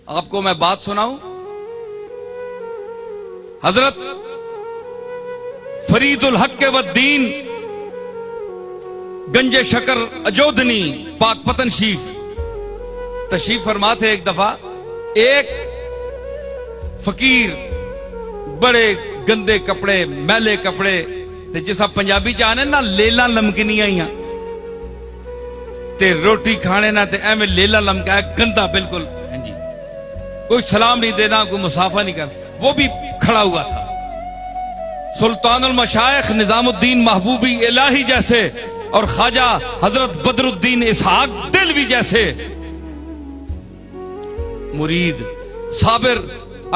آپ کو میں بات سناؤں؟ حضرت فرید الحق والدین گنج شکر اجودنی پاک پتن شیف تشریف فرما تھے. ایک دفعہ ایک فقیر بڑے گندے کپڑے میلے کپڑے تے جیسا پنجابی چاہنے نا لیلا لمکنیاں ہی تے روٹی کھانے نا تے ایویں لیلا لمکا گندا بالکل. ہاں جی, کوئی سلام نہیں دینا, کوئی مسافہ نہیں کرنا. وہ بھی کھڑا ہوا تھا. سلطان المشائخ نظام الدین محبوبی الہی جیسے اور خواجہ حضرت بدر الدین اسحاق دلوی جیسے مرید, صابر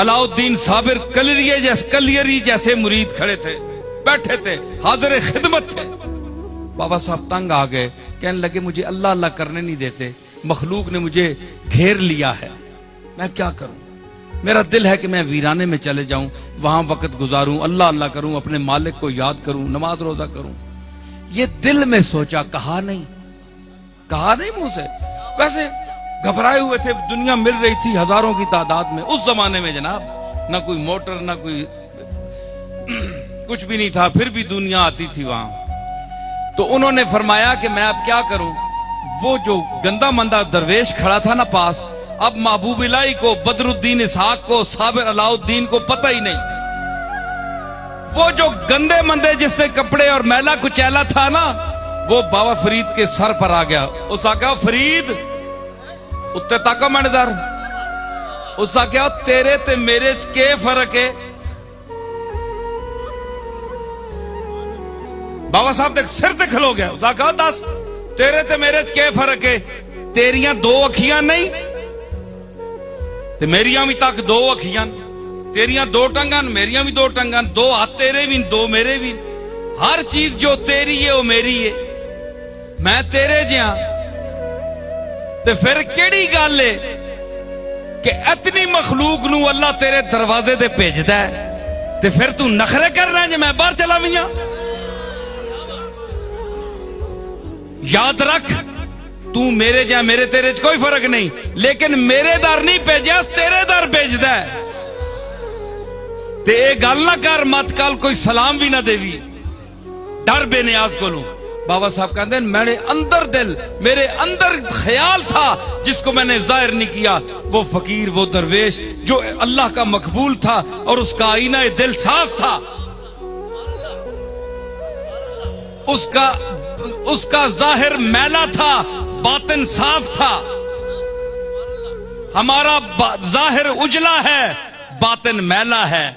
علاؤ الدین صابر کلیری جیسے مرید کھڑے تھے, بیٹھے تھے, حاضر خدمت تھے. بابا صاحب تنگ آ گئے, کہنے لگے مجھے اللہ اللہ کرنے نہیں دیتے, مخلوق نے مجھے گھیر لیا ہے, میں کیا کروں؟ میرا دل ہے کہ میں ویرانے میں چلے جاؤں, وہاں وقت گزاروں, اللہ اللہ کروں, اپنے مالک کو یاد کروں, نماز روزہ کروں. یہ دل میں سوچا, کہا نہیں منہ سے. ویسے گھبرائے ہوئے تھے, دنیا مل رہی تھی ہزاروں کی تعداد میں. اس زمانے میں جناب نہ کوئی موٹر نہ کوئی کچھ بھی نہیں تھا, پھر بھی دنیا آتی تھی وہاں. تو انہوں نے فرمایا کہ میں اب کیا کروں. وہ جو گندا مندہ درویش کھڑا تھا نا پاس, اب محبوب الہی کو, بدر الدین اسحاق کو, صابر علاؤ الدین کو پتہ ہی نہیں. وہ جو گندے مندے جس سے کپڑے اور میلا کچیلا تھا نا, وہ بابا فرید کے سر پر آ گیا. اس آقا فرید اتنے تاکہ میں در, اس آقا تیرے تے میرے کے فرق ہے؟ بابا صاحب دیکھ سر تے کھلو گیا. اس آقا دس تیرے تے میرے کے فرق ہے؟ تیریاں دو اکھیاں نہیں تے میریاں بھی تک دو اکھیاں, تیریاں دو ٹنگان میریاں بھی دو ٹنگان, دو ہاتھ تیرے بھی دو میرے بھی. ہر چیز جو تیری ہے وہ میری ہے, میں تیرے جہاں. تے پھر کیڑی گل ہے کہ اتنی مخلوق نو اللہ تیرے دروازے تے بھیجدا ہے, تے پھر تو نخرے کر رہا ہے جے میں باہر چلا ویاں. یاد رکھ تو میرے جہاں میرے تیرے کوئی فرق نہیں, لیکن میرے در نہیں بھیجا, تیرے در بھیجدا ہے. تے اے گل نہ کر مت کل کوئی سلام بھی نہ دیوی, ڈر بے نیاز کو لوں. بابا صاحب کہتے ہیں میرے اندر دل, میرے اندر خیال تھا جس کو میں نے ظاہر نہیں کیا. وہ فقیر, وہ درویش جو اللہ کا مقبول تھا اور اس کا آئینہ دل صاف تھا, اس کا ظاہر میلا تھا, باطن صاف تھا. ہمارا ظاہر اجلا ہے, باطن میلا ہے.